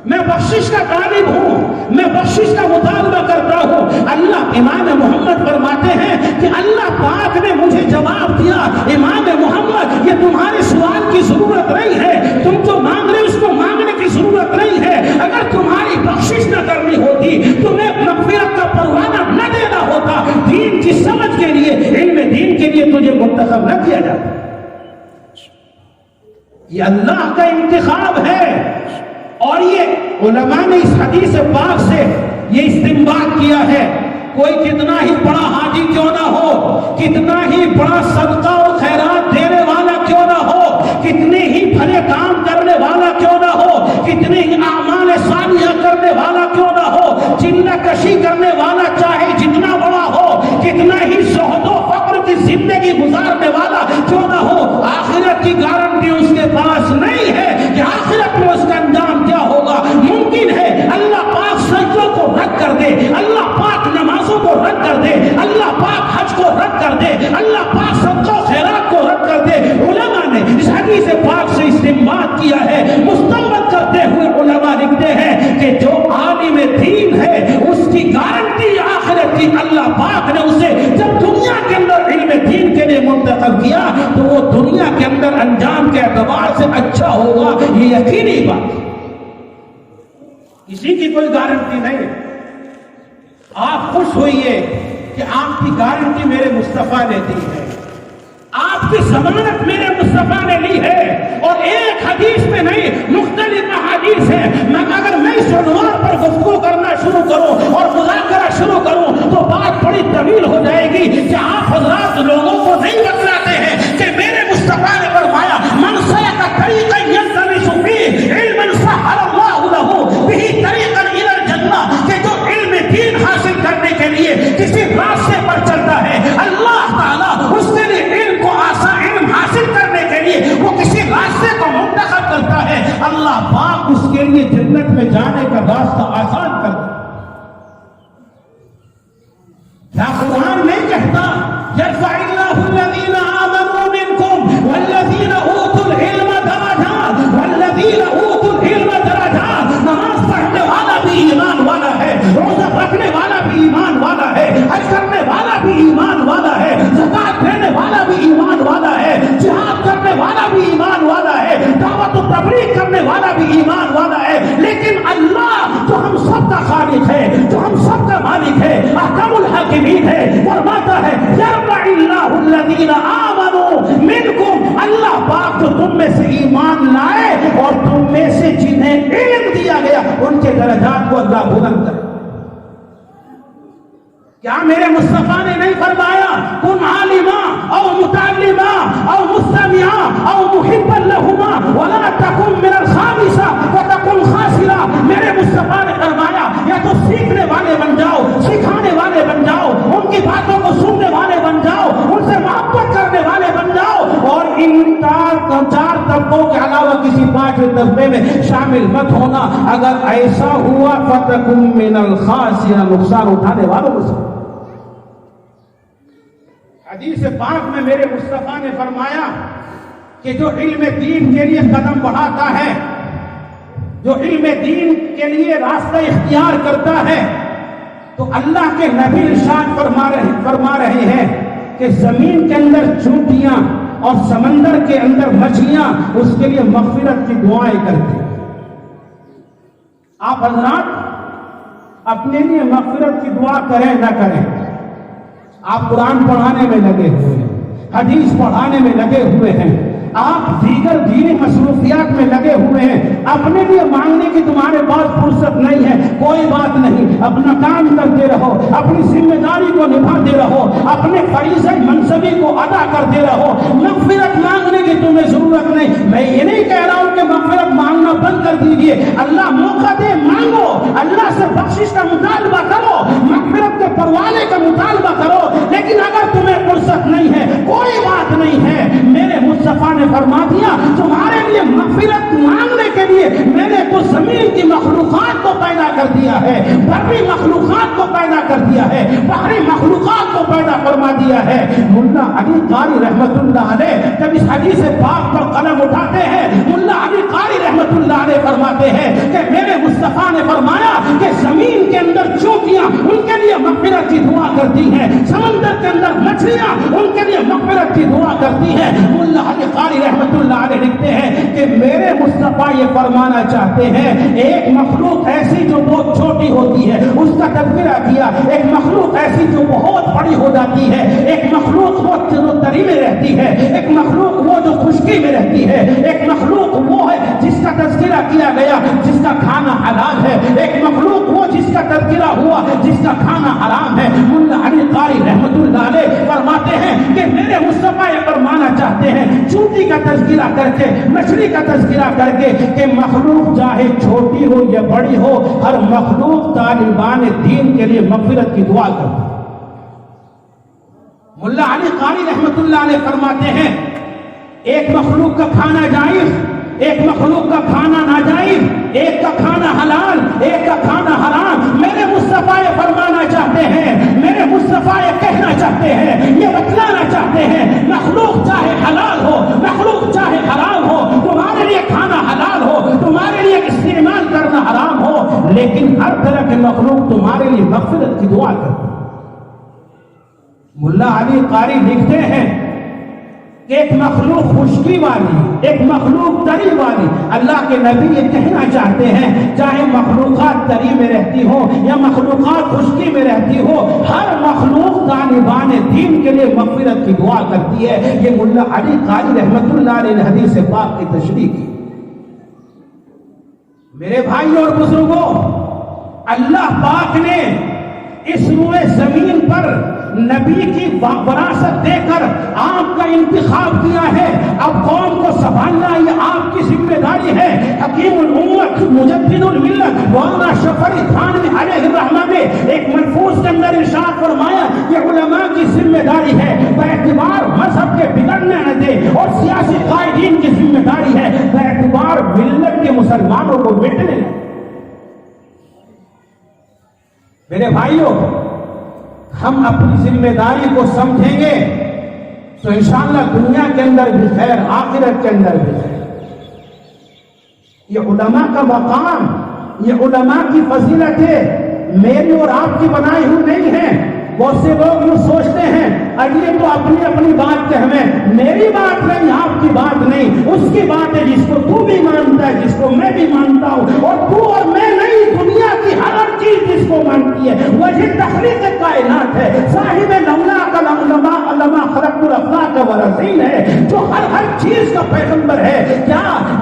میں بخشش کا طالب ہوں, میں بخشش کا مطالبہ کرتا ہوں. اللہ امام محمد فرماتے ہیں کہ اللہ پاک نے مجھے جواب دیا امام محمد یہ تمہارے سوال کی ضرورت نہیں ہے, تم جو مانگ رہے اس کو مانگنے کی ضرورت نہیں ہے. اگر تمہاری بخشش نہ کرنی ہوتی, تمہیں مغفرت کا پروانہ نہ دینا ہوتا, دین کی سمجھ کے لیے, علم دین کے لیے تجھے منتخب نہ کیا جاتا. یہ اللہ کا انتخاب ہے. اور یہ علماء نے اس حدیث پاک سے یہ استنباط کیا ہے, کوئی کتنا ہی بڑا حاجی کیوں نہ ہو, کتنا ہی بڑا صدقہ و خیرات دینے والا کیوں نہ ہو, کتنے ہی بھلے کام کرنے والا کیوں نہ ہو, کتنے ہی اعمال صالحہ کرنے والا کیوں نہ ہو, چلہ کشی کرنے والا چاہے جتنا بڑا ہو, کتنا ہی زہد و فقر کی زندگی گزارنے والا کیوں نہ ہو, آخرت کی گارنٹی اس کے پاس نہیں ہے کہ آخرت میں اس کا انجام کیا ہوگا. ممکن ہے اللہ پاک سجدوں کو رد کر دے, اللہ پاک نمازوں کو رد کر دے, اللہ پاک حج کو رد کر دے, اللہ پاک صدقہ و خیرات کو رد کر دے. علماء نے اس حدیث پاک سے استنباط کیا ہے. مستنبط کرتے ہوئے علماء لکھتے ہیں کہ جو عالم دین ہے اس کی گارنٹی آخرت کی اللہ پاک نے اسے جب دنیا کے اندر علم دین کے لیے منتخب کیا تو وہ دنیا کے اندر انجام کے اعتبار سے اچھا ہوگا, یہ یقینی بات. کسی کی کوئی گارنٹی نہیں. آپ خوش ہوئیے کہ آپ کی گارنٹی میرے مصطفیٰ نے دی ہے, آپ کی ضمانت میرے مصطفیٰ نے لی ہے. اور ایک حدیث میں نہیں مختلف احادیث ہیں. اگر میں اس عنوان پر گفتگو کرنا شروع کروں اور مذاکرہ شروع کروں تو بات بڑی طویل ہو جائے گی کہ آپ حضرات لوگوں کو نہیں بتلاتے ہیں کہ میرے مصطفیٰ نے فرمایا من سلک طریقا یلتمس فیہ علما سہل اللہ لہ بہ طریقا الی الجنہ, کہ جو علم دین حاصل کرنے کے لیے کسی راستے پر چلتا ہے اللہ تعالیٰ اس کے لیے علم کو آسان, علم حاصل کرنے کے لیے وہ کسی راستے کو منتخب کرتا ہے, اللہ پاک اس کے لیے جنت میں جانے کا راستہ آسان کرتا ہے. کیا قرآن نہیں کہتا یرفع اللہ الذین آمنوا منکم والذین اوتوا العلم درجات, والذین اوتوا العلم درجات. نماز پڑھنے والا بھی ایمان والا ہے, روزہ رکھنے والا بھی ایمان والا ہے, حج کرنے والا بھی ایمان والا ہے, زکات دینے والا بھی ایمان والا ہے, جہاد کرنے والا بھی ایمان والا ہے, دعوت و تبلیغ کرنے والا بھی ایمان والا ہے. لیکن اللہ جو ہم سب کا خالق ہے, جو ہم سب کا مالک ہے, احکم الحاکمین ہے, فرماتا ہے یرفع اللہ الذین آمنوا منکم, اللہ پاک جو تم میں سے ایمان لائے اور تم میں سے جنہیں علم دیا گیا ان کے درجات کو اللہ بلند کرے. کیا میرے مصطفیٰ نے نہیں فرمایا کن عالما او متعلما او مستمعا او محبا لہما ولا تکن من الخامسہ وتکن خاسرا. میرے مصطفیٰ نے فرمایا یا تو سیکھنے والے بن جاؤ, سکھانے والے بن جاؤ, ان کی باتوں کو سننے والے بن جاؤ, ان سے محبت کرنے والے بن جاؤ, اور ان چار طبقوں کے علاوہ کسی پانچویں طبقے میں شامل مت ہونا. اگر ایسا ہوا فتکن من الخاسرہ, نقصان اٹھانے والوں میں سے. حدیث پاک میں میرے مصطفیٰ نے فرمایا کہ جو علم دین کے لیے قدم بڑھاتا ہے, جو علم دین کے لیے راستہ اختیار کرتا ہے, تو اللہ کے نبی ارشاد فرما رہے ہیں کہ زمین کے اندر چونٹیاں اور سمندر کے اندر مچھلیاں اس کے لیے مغفرت کی دعائیں کرتی. آپ حضرات اپنے لیے مغفرت کی دعا کریں نہ کریں, آپ قرآن پڑھانے میں لگے ہوئے ہیں, حدیث پڑھانے میں لگے ہوئے ہیں, آپ دیگر دینی مصروفیات میں لگے ہوئے ہیں، اپنے لیے مانگنے کی تمہارے پاس فرصت نہیں ہے، کوئی بات نہیں، اپنا کام کرتے رہو، اپنی ذمہ داری کو نبھاتے رہو، اپنے فریضہ منصبی کو ادا کرتے رہو، مغفرت مانگنے کی تمہیں ضرورت نہیں۔ میں یہ نہیں کہہ رہا ہوں کہ مغفرت مانگنا بند کر دیجیے، اللہ موقع دے مانگو، اللہ سے بخشش کا مطالبہ کرو، مغفرت کے پروانے کا مطالبہ کرو، لیکن اگر تمہیں فرصت نہیں ہے کوئی بات نہیں ہے، میرے مصطفیٰ نے فرما دیا تمہارے لیے مغفرت مانگنے کے لیے میں نے تو زمین کی مخلوقات کو پیدا کر دیا ہے، بحری مخلوقات کو پیدا کر دیا ہے، بحری مخلوقات کو پیدا فرما دیا ہے۔ ملا علی قاری رحمت اللہ علیہ جب اس حدیث پاک پر قلم اٹھاتے ہیں، ملا علی قاری رحمت اللہ علیہ فرماتے ہیں کہ میرے مصطفیٰ نے فرمایا کہ زمین کے اندر چونٹیاں ان کے لیے مغفرت کی دعا کرتی ہیں، سمندر کے اندر مچھلیاں ان کے لیے مغفرت کی دعا کرتی ہیں۔ ملا علی قاری رحمت اللہ علیہ لکھتے ہیں کہ میرے مصطفیٰ یہ فرمانا چاہتے ہیں ایک مخلوق ایسی جو بہت چھوٹی ہوتی ہے اس کا تذکرہ کیا، ایک مخلوق ایسی جو بہت بڑی ہو جاتی ہے، ایک مخلوق وہ تری میں رہتی ہے، ایک مخلوق وہ جو خشکی میں رہتی ہے، ایک مخلوق وہ ہے جس کا تذکرہ کیا گیا جس کا کھانا حلال ہے، ایک مخلوق وہ جس کا تذکرہ ہوا جس کا کھانا حرام ہے۔ ملا علی قاری رحمت اللہ علیہ فرماتے ہیں کہ میرے مصطفیٰ یہ فرمانا چاہتے ہیں چونٹی کا تذکرہ کر کے، مچھلی کا تذکرہ کر کے کہ مخلوق چاہے چھوٹی ہو یا بڑی ہو، ہر مخلوق طالبان دین کے لیے مغفرت کی دعا کرتا ہے۔ ملا علی قاری رحمت اللہ علیہ فرماتے ہیں ایک مخلوق کا کھانا جائز، ایک مخلوق کا کھانا ناجائز، ایک کا کھانا حلال، ایک کا کھانا حرام۔ میرے مصطفیٰ یہ فرمانا چاہتے ہیں، میرے مصطفیٰ یہ کہنا چاہتے ہیں، یہ بتلانا چاہتے ہیں مخلوق چاہے حلال ہو، مخلوق چاہے حرام ہو، تمہارے لیے کھانا حلال ہو، تمہارے لیے استعمال کرنا حرام ہو، لیکن ہر طرح کے مخلوق تمہارے لیے مغفرت کی دعا کرتے ہیں۔ ملا علی قاری لکھتے ہیں کہ ایک مخلوق خشکی والی، ایک مخلوق تری والی، اللہ کے نبی یہ کہنا چاہتے ہیں چاہے مخلوقات تری میں رہتی ہو یا مخلوقات خشکی میں رہتی ہو، ہر مخلوق طالبان دین کے لیے مغفرت کی دعا کرتی ہے۔ یہ ملا علی قاری رحمت اللہ علیہ نے حدیث پاک کی تشریح کی۔ میرے بھائیوں اور بزرگوں، اللہ پاک نے اس روئے زمین پر نبی کی وراثت دے کر آپ کا انتخاب کیا ہے، اب قوم کو سنبھالنا یہ آپ کی ذمہ داری ہے۔ حکیم الامت مجدد الملت مولانا شفری تھانوی علیہ الرحمہ نے ایک ملفوظ کے اندر ارشاد فرمایا یہ علماء کی ذمہ داری ہے، باعتبار مذہب کے بگڑنے نہ دے، اور سیاسی قائدین کی ذمہ داری ہے باعتبار ملت کے مسلمانوں کو مٹنے نہ دے۔ میرے بھائیوں، ہم اپنی ذمہ داری کو سمجھیں گے تو انشاءاللہ دنیا کے اندر بھی خیر، آخرت کے اندر بھی خیر۔ یہ علماء کا مقام، یہ علماء کی فضیلتیں میری اور آپ کی بنائی ہوئی نہیں ہیں۔ بہت سے لوگ یوں سوچتے ہیں اگلے تو اپنی اپنی بات کہ ہمیں، میری بات نہیں، آپ کی بات نہیں، اس کی بات ہے جس کو تو بھی مانتا ہے، جس کو میں بھی مانتا ہوں، اور تو اور میں نہیں، دنیا کی ہر چیز جس کو مانتی ہے، وجہ تخلیق کائنات ہے، صاحب لولا کا علماء خلق الافلاق ورزین ہے، جو ہر چیز کا پیغمبر ہے۔ کیا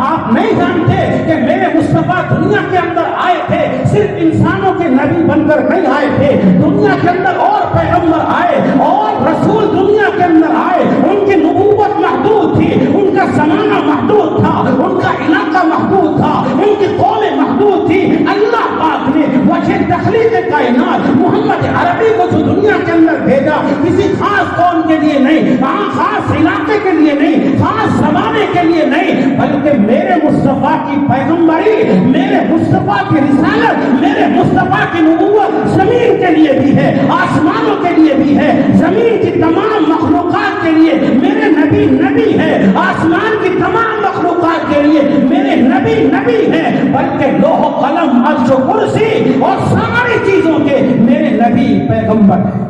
آپ نہیں جانتے کہ میرے مصطفیٰ دنیا کے اندر آئے تھے، صرف انسانوں کے نبی بن کر نہیں آئے تھے، دنیا کے اندر اور پیغمبر آئے اور رسول دنیا کے اندر آئے، ان کی نبوت محدود تھی، ان کا زمانہ محدود تھا، ان کا علاقہ محدود تھا، ان کی قوم محدود تھی۔ اللہ پاک نے وجہ تخلیق کائنات محمد عربی کو جو دنیا کے اندر بھیجا کسی خاص قوم کے لیے نہیں، خاص علاقے کے لیے نہیں، خاص زمانے کے لیے نہیں، بلکہ میرے مصطفیٰ کی پیغمبری، میرے مصطفیٰ کی رسالت، میرے مصطفیٰ کی نبوت زمین کے لیے بھی ہے، آسمانوں کے لیے بھی ہے، زمین کی تمام مخلوقات کے لیے میرے نبی نبی ہے، آسمان کی تمام مخلوقات کے لیے میرے نبی نبی ہے، بلکہ لوح و قلم عرش و کرسی اور ساری چیزوں کے میرے نبی پیغمبر ہیں۔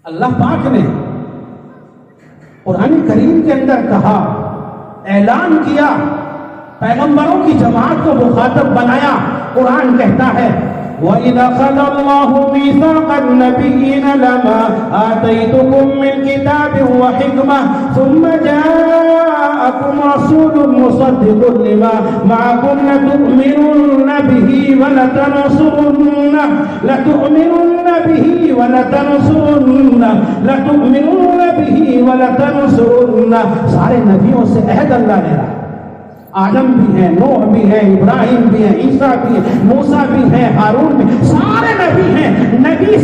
اللہ پاک نے قرآن کریم کے اندر کہا، اعلان کیا، پیغمبروں کی جماعت کو مخاطب بنایا۔ قرآن کہتا ہے وَإِذْ أَخَذَ اللَّهُ مِيثَاقَ النَّبِيِّينَ لَمَا آتَيْتُكُم مِّن كِتَابٍ وَحِكْمَةٍ ثُمَّ جَاءَكُمْ رَسُولٌ مُّصَدِّقٌ لِّمَا مَعَكُمْ لَتُؤْمِنُنَّ بِهِ وَلَتَنصُرُنَّهُ سارے نبیوں سے عہد اللہ نے رہا. آدم بھی ہیں، نوح بھی ہیں، ابراہیم بھی ہیں، عیسیٰ بھی ہیں، موسیٰ بھی ہیں، ہارون بھی، سارے نبی ہیں. نبیوں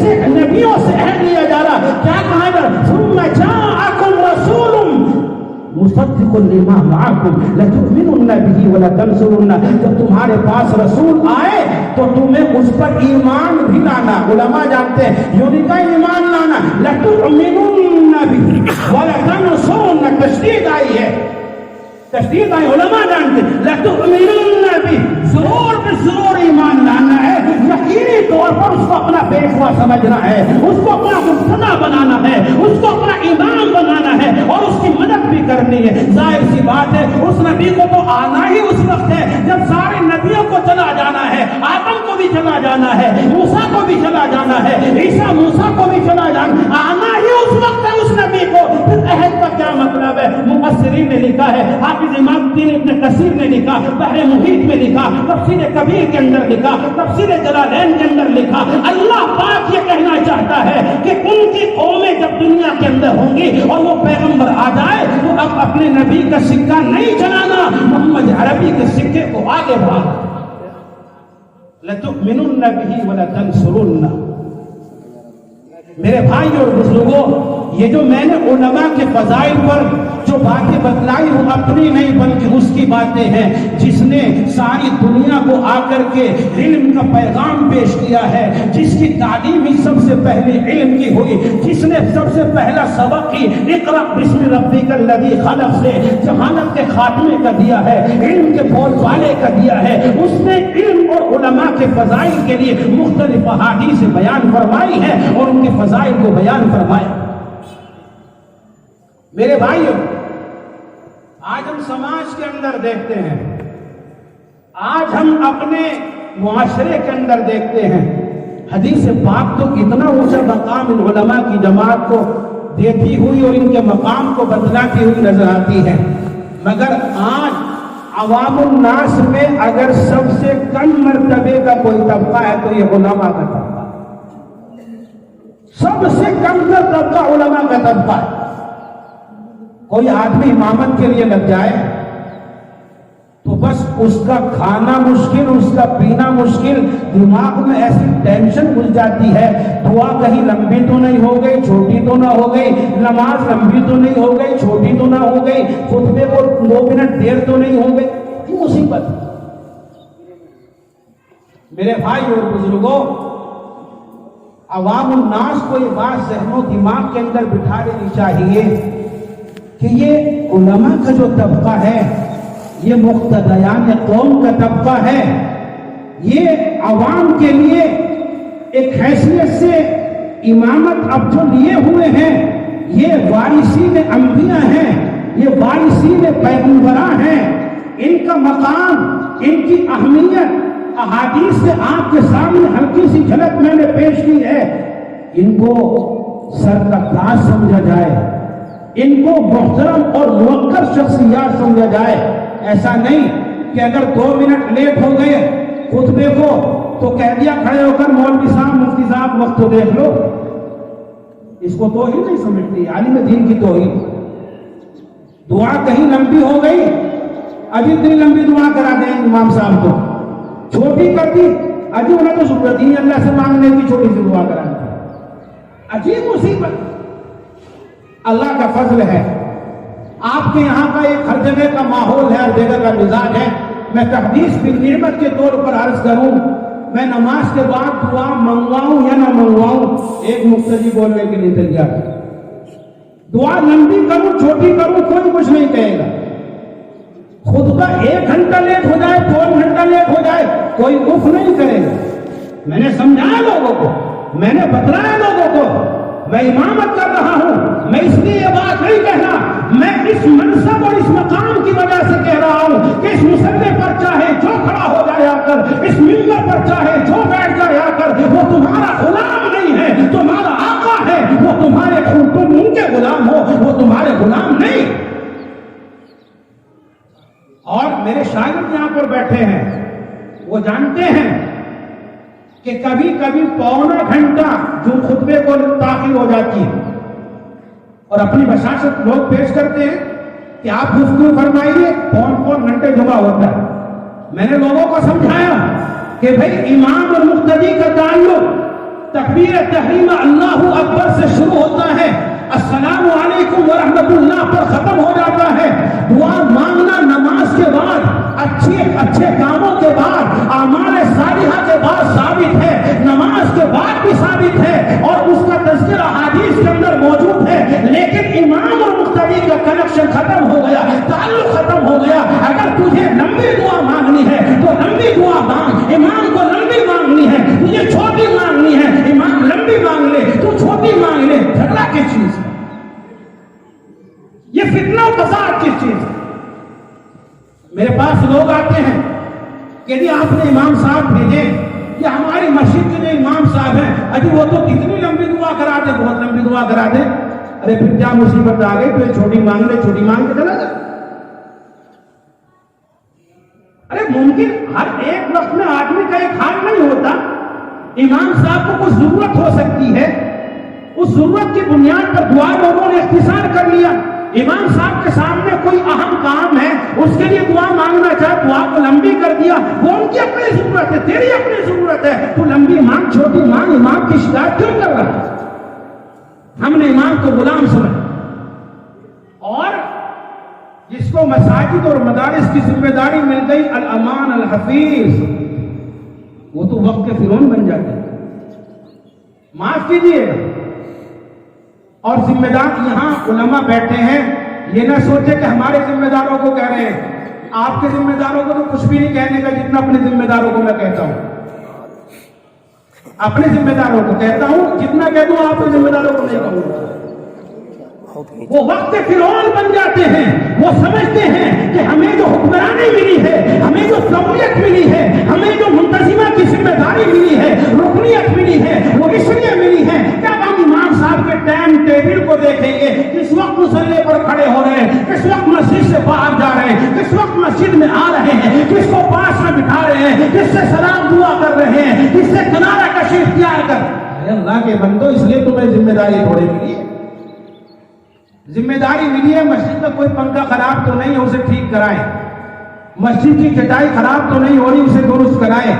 سے عہد لیا جا رہا. کیا کہا جا رہا؟ ثم جاءکم رسول مصدق لما معکم لتؤمنن به ولتنصرنہ. جب تمہارے پاس رسول آئے تو تمہیں اس پر ایمان بھی لانا. علماء جانتے ہیں یونی کا ایمان لانا. لتؤمنن به ولتنصرنہ تشدید آئی ہے، تشدید آئی. علماء جانتے ہیں لتؤمنن به ضرور ضرور ایمان لانا ہے. یقینی طور پر اس کو اپنا پیشوا سمجھنا ہے، اس کو اپنا مقتدا بنانا ہے، اس کو اپنا امام بنانا ہے اور اس کی مدد بھی کرنی ہے. ظاہر سی بات ہے اس نبی کو تو آنا ہی اس وقت ہے جب سارے نبیوں کو چلا جانا ہے. آدم کو بھی چلا جانا ہے، موسیٰ کو بھی چلا جانا ہے، عیسیٰ موسیٰ کو بھی چلا جانا. آنا ہی اس وقت ہے اس نبی کو. پھر عہد کا کیا مطلب ہے؟ مفسرین نے لکھا ہے، حافظ امام ابن کثیر نے لکھا، بحر محیط میں لکھا، تفسیر کبیر کے اندر لکھا، تفسیر جلالین کے اندر لکھا. اللہ پاک یہ کہنا چاہتا ہے کہ ان کی قومیں جب دنیا کے اندر ہوں گی اور وہ پیغمبر آ جائے تو اب اپنے نبی کا سکہ نہیں چلانا، محمد عربی کے سکے کو آگے بڑھا. لَتُؤْمِنُنَّ بِهِ وَلَتَنْصُرُنَّ. میرے بھائی اور بزرگوں، یہ جو میں نے علماء کے فضائل پر جو باتیں بتلائی وہ اپنی نہیں بلکہ اس کی باتیں ہیں جس نے ساری دنیا کو آ کر کے علم کا پیغام پیش کیا ہے، جس کی تعلیم ہی سب سے پہلے علم کی ہوئی، جس نے سب سے پہلا سبق ہی اقرأ بسم ربک الذی خلق سے جہالت کے خاتمے کا دیا ہے، علم کے بول والے کا دیا ہے. اس نے علم اور علماء کے فضائل کے لیے مختلف احادیث بیان فرمائی ہے اور ان کے فضائل کو بیان فرمایا. میرے بھائیو، آج ہم سماج کے اندر دیکھتے ہیں، آج ہم اپنے معاشرے کے اندر دیکھتے ہیں، حدیث پاک تو اتنا اونچا مقام ان علماء کی جماعت کو دیتی ہوئی اور ان کے مقام کو بتلاتی ہوئی نظر آتی ہے، مگر آج عوام الناس میں اگر سب سے کم مرتبے کا کوئی طبقہ ہے تو یہ علماء کا طبقہ. سب سے کم طبقہ علماء کا طبقہ ہے. کوئی آدمی امامت کے لیے لگ جائے تو بس اس کا کھانا مشکل، اس کا پینا مشکل، دماغ میں ایسی ٹینشن گھس جاتی ہے. دعا کہیں لمبی تو نہیں ہو گئی، چھوٹی تو نہ ہو گئی، نماز لمبی تو نہیں ہو گئی، چھوٹی تو نہ ہو گئی، خطبے کو 2 منٹ دیر تو نہیں ہو گئی. یہ مصیبت. میرے بھائی اور بزرگوں، عوام الناس کو یہ بات ذہن و دماغ کے اندر بٹھا لینی چاہیے کہ یہ علماء کا جو طبقہ ہے یہ مقتدیان قوم کا طبقہ ہے. یہ عوام کے لیے ایک حیثیت سے امامت اب جو لیے ہوئے ہیں یہ وارثین انبیاء ہیں، یہ وارثین پیغمبراں ہیں. ان کا مقام، ان کی اہمیت احادیث سے آپ کے سامنے ہلکی سی جھلک میں نے پیش کی ہے. ان کو سر کا تاج سمجھا جائے، ان کو محترم اور موقر شخصیات سمجھا جائے. ایسا نہیں کہ اگر 2 منٹ لیٹ ہو گئے خطبے کو تو کہہ دیا کھڑے ہو کر مولوی صاحب، مفتی صاحب وقت تو دیکھ لو. اس کو توہین نہیں سمجھتی عالم دین کی توہین. دعا کہیں لمبی ہو گئی، ابھی اتنی لمبی دعا کرا دیں امام صاحب کو، چھوٹی کر دی ابھی انہیں تو ضرورت ہی اللہ سے مانگنے کی، چھوٹی سی دعا کرا دی. عجیب مصیبت. اللہ کا فضل ہے، آپ کے یہاں کا ایک ہر جگہ کا ماحول ہے، ہر جگہ کا مزاج ہے. میں تحدیث بالنعمت کے طور پر عرض کروں، میں نماز کے بعد دعا منگواؤں یا نہ منگواؤں ایک مقتدی بولنے کے لیے تیار ہے. دعا لمبی کروں چھوٹی کروں کوئی کچھ نہیں کہے گا. خطبہ 1 گھنٹہ لیٹ ہو جائے، 2 گھنٹہ لیٹ ہو جائے، کوئی اف نہیں کرے گا. میں نے سمجھایا لوگوں کو، میں نے بتلایا لوگوں کو، میں امامت کر رہا ہوں. میں اس لیے یہ بات نہیں کہنا، میں اس منصب اور اس مقام کی وجہ سے کہہ رہا ہوں کہ اس مصلی پر چاہے جو کھڑا ہو جائے آ کر، اس منبر پر چاہے جو بیٹھ جائے آ کے شاگرد یہاں پر بیٹھے ہیں، وہ جانتے ہیں کہ کبھی کبھی پونا گھنٹہ جو خطبے کو تاخیر ہو جاتی ہے، اور اپنی بشاشت لوگ پیش کرتے ہیں کہ آپ گفتگو فرمائیے، پون گھنٹے جمع ہوتا ہے۔ میں نے لوگوں کو سمجھایا کہ بھائی امام اور مقتدی کا تعلق تکبیر تحریمہ اللہ اکبر سے شروع ہوتا ہے، السلام علیکم ورحمۃ اللہ پر ختم ہو جاتا ہے۔ دعا مانگنا نماز کے بعد، اچھے کاموں کے بعد، اعمال صالحہ کے بعد ثابت ہے، نماز کے بعد بھی ثابت ہے، اور اس کا تذکرہ حدیث کے اندر موجود ہے۔ لیکن امام اور مقتدی کا کنیکشن ختم ہو گیا، تعلق ختم ہو گیا۔ اگر تجھے لمبی دعا مانگنی ہے تو لمبی دعا مانگ، امام کو لمبی مانگنی ہے، تجھے چھوٹی مانگنی ہے، امام لمبی مانگ لے، تو چھوٹی مانگ لے۔ جھگڑا کس چیز ہے؟ یہ فتنہ و فساد کس چیز ہے؟ میرے پاس لوگ آتے ہیں کہ جی آپ نے امام صاحب بھیجے، یا ہماری مسجد کے جو امام صاحب ہیں، ابھی وہ تو کتنی لمبی دعا کرا دے، بہت لمبی دعا کرا دے۔ ارے پھر کیا مصیبت آ گئی؟ تو چھوٹی مانگ لے، چھوٹی مانگ کے چلا جائے۔ ارے ممکن ہر ایک وقت میں آدمی کا ایک حال نہیں ہوتا۔ امام صاحب کو کوئی ضرورت ہو سکتی ہے، اس ضرورت کی بنیاد پر دعا لوگوں نے اختصار کر لیا۔ امام صاحب کے سامنے کوئی اہم کام ہے، اس کے لیے دعا مانگنا چاہے، دعا کو لمبی کر دیا۔ وہ ان کی اپنی ضرورت ہے، تیری اپنی ضرورت ہے، تو لمبی مانگ چھوٹی مانگ، امام کی شکایت کیوں کر رہا ہے؟ ہم نے امام کو غلام سمجھا، اور جس کو مساجد اور مدارس کی ذمہ داری مل گئی الامان الحفیظ، وہ تو وقت کے فرعون بن جاتے ہیں۔ معاف کیجیے، اور ذمہ دار یہاں علماء بیٹھے ہیں، یہ نہ سوچے کہ ہمارے ذمہ داروں کو کہہ رہے ہیں۔ آپ کے ذمہ داروں کو تو کچھ بھی نہیں کہنے کا جتنا اپنے ذمہ داروں کو میں کہتا ہوں۔ اپنے ذمہ داروں کو کہتا ہوں جتنا کہہ دوں، آپ کے ذمہ داروں کو نہیں کہوں گا۔ وہ وقت فرعون بن جاتے ہیں، وہ سمجھتے ہیں کہ ہمیں جو حکمرانی ملی ہے، ہمیں جو قومیت ملی ہے، ہمیں جو منتظمہ کی ذمہ داری ملی ہے، رکنیت ملی ہے، وہ اس لیے ملی ہے کہ اب ہم امام صاحب کے ٹائم ٹیبل کو دیکھیں گے، کس وقت مصلی پر کھڑے ہو رہے ہیں، کس وقت مسجد سے باہر جا رہے ہیں، کس وقت مسجد میں آ رہے ہیں، کس کو پاس میں بٹھا رہے ہیں، کس سے سلام دعا کر رہے ہیں، کس سے کنارہ کشی اختیار کر۔ اللہ کے بندو، اس لیے تمہیں ذمہ داری تھوڑی ملی ہے۔ ذمہ داری ملی ہے مسجد میں کوئی پنکھا خراب تو نہیں ہے، اسے ٹھیک کرائیں، مسجد کی چٹائی خراب تو نہیں ہو رہی، اسے درست کرائیں۔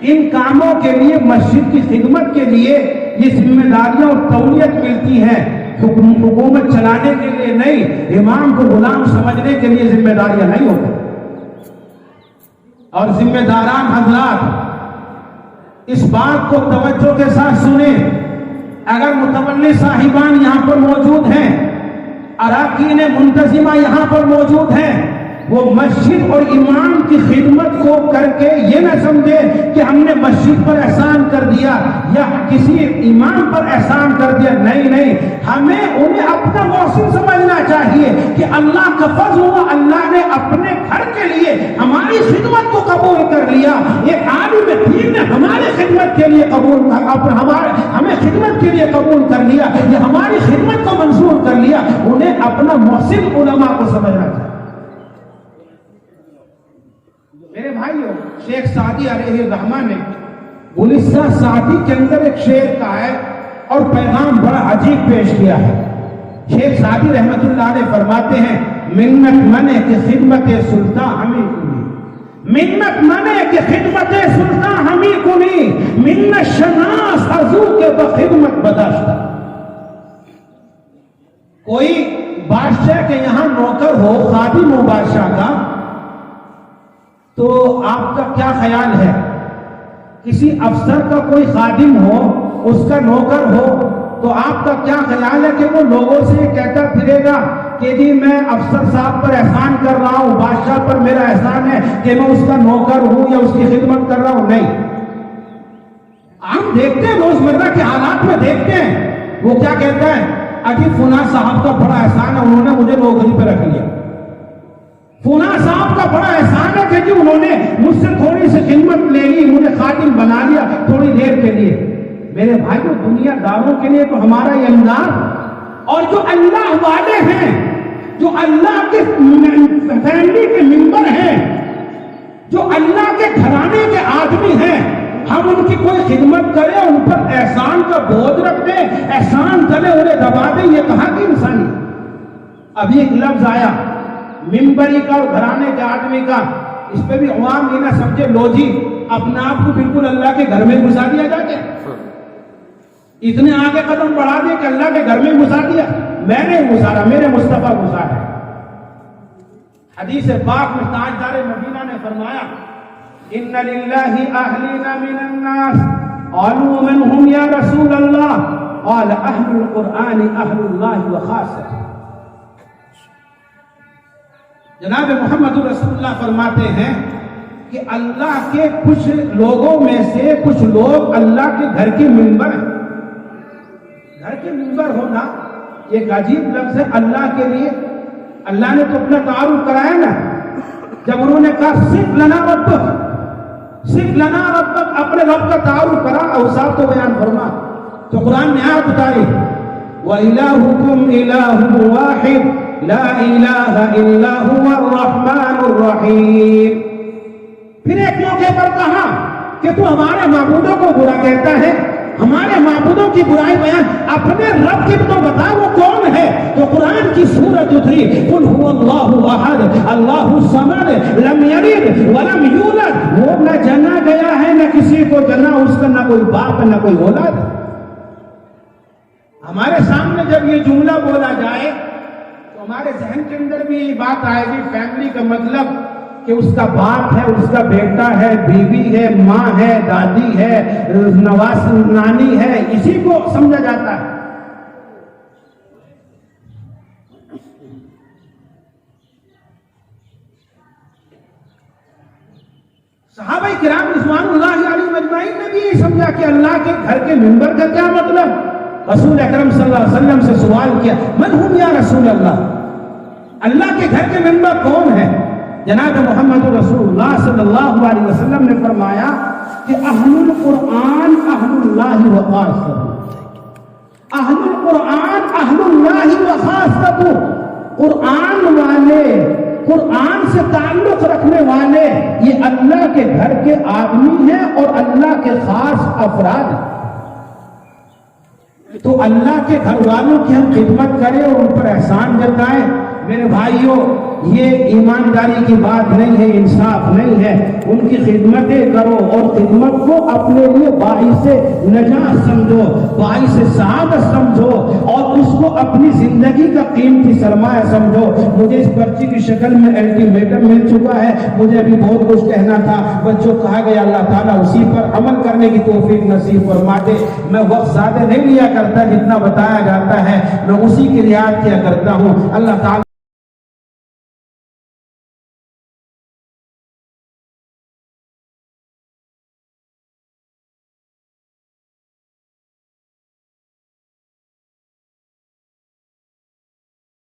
ان کاموں کے لیے، مسجد کی خدمت کے لیے یہ ذمہ داریاں اور تولیت ملتی ہیں، حکومت چلانے کے لیے نہیں، امام کو غلام سمجھنے کے لیے ذمہ داریاں نہیں ہوتی۔ اور ذمہ داران حضرات اس بات کو توجہ کے ساتھ سنیں، اگر متولی صاحبان یہاں پر موجود ہیں، اراکین منتظمہ یہاں پر موجود ہیں، وہ مسجد اور امام کی خدمت کو کر کے یہ نہ سمجھے کہ ہم نے مسجد پر احسان کر دیا یا کسی امام پر احسان کر دیا۔ نہیں، ہمیں انہیں اپنا محسن سمجھنا چاہیے کہ اللہ کا فضل ہوا، اللہ نے اپنے گھر کے لیے ہماری خدمت کو قبول کر لیا۔ ایک عالم دین نے ہماری خدمت کے لیے ہمیں خدمت کے لیے قبول کر لیا، یہ ہماری خدمت کو منظور کر لیا۔ انہیں اپنا محسن علماء کو سمجھنا چاہیے۔ میرے بھائیو، شیخ سعدی علیہ الرحمہ نے گلستہ سعدی کے اندر ایک شعر کہا ہے اور پیغام بڑا عجیب پیش کیا ہے۔ شیخ سعدی رحمت اللہ علیہ فرماتے ہیں، منت منے کہ خدمت سلطان ہمیں کنی، منت منے کہ خدمت سلطان ہمیں کنی، منت شناس عزو کے بخدمت بداشتہ۔ کوئی بادشاہ کے یہاں نوکر ہو، خادم ہو بادشاہ کا، تو آپ کا کیا خیال ہے؟ کسی افسر کا کوئی خادم ہو، اس کا نوکر ہو، تو آپ کا کیا خیال ہے کہ وہ لوگوں سے یہ کہتا پھرے گا کہ جی میں افسر صاحب پر احسان کر رہا ہوں، بادشاہ پر میرا احسان ہے کہ میں اس کا نوکر ہوں یا اس کی خدمت کر رہا ہوں؟ نہیں، ہم دیکھتے ہیں روزمرہ کے حالات میں دیکھتے ہیں، وہ کیا کہتا ہے، اجی فلاں صاحب کا بڑا احسان ہے، انہوں نے مجھے نوکری پہ رکھ لیا، فلاں صاحب کا بڑا احسان ہے کہ جی انہوں نے مجھ سے تھوڑی سی خدمت لے لی، مجھے خادم بنا لیا تھوڑی دیر کے لیے۔ میرے بھائیو، دنیا داروں کے لیے تو ہمارا یہ انداز، اور جو اللہ والے ہیں جو اللہ کے فیملی کے ممبر ہیں، جو اللہ کے گھرانے کے آدمی ہیں، ہم ان کی کوئی خدمت کریں، ان پر احسان کا بوجھ رکھ دیں، احسان کریں، انہیں دبا دیں، یہ کہاں کی انسانی؟ ابھی ایک لفظ آیا ممبری کا اور گھرانے کے آدمی کا، اس پہ بھی عوام یہ نہ سمجھے لو جی اپنے آپ کو بالکل اللہ کے گھر میں گھسا دیا جا کے، اتنے آگے قدم بڑھا دیا کہ اللہ کے گھر میں گھسا دیا۔ میں نے گزارا، میرے مصطفیٰ گزارا۔ حدیث پاک میں تاجدار مدینہ نے فرمایا ان للہ اہلین من الناس قالوا من هم یا رسول اللہ قال اہل القرآن اہل اللہ وخاصہ۔ جناب محمد رسول اللہ فرماتے ہیں کہ اللہ کے کچھ لوگوں میں سے کچھ لوگ اللہ کے گھر کے ممبر ہیں۔ گھر کے ممبر ہونا ایک عجیب لفظ ہے اللہ کے لیے۔ اللہ نے تو اپنا تعارف کرایا نا، جب انہوں نے کہا صرف لنا ربک، صرف لنا ربک، اپنے رب کا تعارف کرا، اوصاف تو بیان فرما، تو قرآن نے آیت اتاری وَإِلَٰهُكُمْ إِلَٰهٌ وَاحِدٌ لَا إِلَٰهَ إِلَّا هُوَ الرَّحْمَٰنُ الرَّحِيمُ۔ پھر ایک موقع پر کہا کہ تو ہمارے معبودوں کو برا کہتا ہے، ہمارے معبودوں کی برائی بیان، اپنے رب کی تو بتا وہ کون ہے۔ تو قرآن کی سورت اتری قل هو اللہ احد اللہ الصمد لم یلد ولم یولد، وہ نہ جنا گیا ہے نہ کسی کو جنا، اس کا نہ کوئی باپ نہ کوئی اولاد۔ ہمارے سامنے جب یہ جملہ بولا جائے تو ہمارے ذہن کے اندر بھی یہ بات آئے گی، فیملی کا مطلب کہ اس کا باپ ہے، اس کا بیٹا ہے، بیوی ہے، ماں ہے، دادی ہے، نواس نانی ہے، اسی کو سمجھا جاتا ہے۔ صحابہ کرام رضوان اللہ علیہم اجمعین نے بھی یہ سمجھا کہ اللہ کے گھر کے ممبر کا کیا مطلب۔ رسول اکرم صلی اللہ علیہ وسلم سے سوال کیا من ہم یا رسول اللہ، اللہ کے گھر کے ممبر کون ہے؟ جناب محمد رسول اللہ صلی اللہ علیہ وسلم نے فرمایا کہ اہل القرآن اہل اللہ وخاصتہ، اہل القرآن اہل اللہ وخاصتہ، قرآن والے، قرآن سے تعلق رکھنے والے یہ اللہ کے گھر کے آدمی ہیں اور اللہ کے خاص افراد ہیں۔ تو اللہ کے گھر والوں کی ہم خدمت کریں اور ان پر احسان جتائیں۔ میرے بھائیوں، یہ ایمانداری کی بات نہیں ہے، انصاف نہیں ہے، ان کی خدمتیں کرو اور خدمت کو اپنے لیے باعث نجات سمجھو، باعث سعادت سمجھو اور اس کو اپنی زندگی کا قیمتی سرمایہ سمجھو۔ مجھے اس پرچی کی شکل میں الٹیمیٹم مل چکا ہے، مجھے ابھی بہت کچھ کہنا تھا، بس جو کہا گیا اللہ تعالیٰ اسی پر عمل کرنے کی توفیق نصیب فرما دے۔ میں وقت زیادہ نہیں لیا کرتا، جتنا بتایا جاتا ہے میں اسی کی رعایت کیا کرتا ہوں۔ اللہ تعالیٰ